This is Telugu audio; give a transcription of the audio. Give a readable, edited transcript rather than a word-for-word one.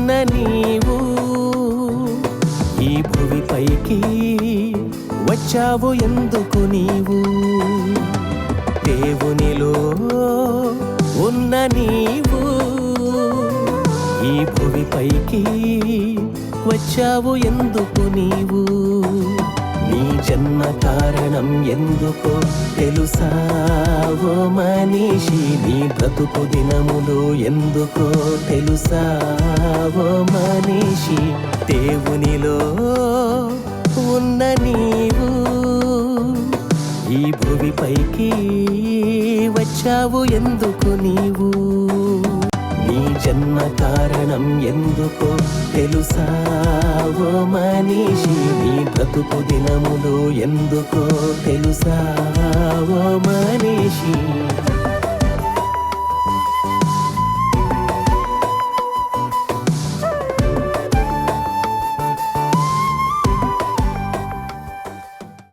ఉన్న నీవు ఈ భువిపైకి వచ్చావు ఎందుకు నీవు? దేవునిలో ఉన్న నీవు ఈ భువిపైకి వచ్చావు ఎందుకు నీవు? నీ జన్మ కారణం ఎందుకో తెలుసా ఓ మనిషి? నీ బ్రతుకు దినములు ఎందుకో తెలుసా ఓ మనిషి? దేవునిలో ఉన్న నీవు ఈ భువిపైకి వచ్చావు ఎందుకు నీవు? నీ జన్మ కారణం ఎందుకో తెలుసా ఓ మనిషి? నీ బ్రతుకు దినములు ఎందుకో తెలుసా ఓ మనిషి?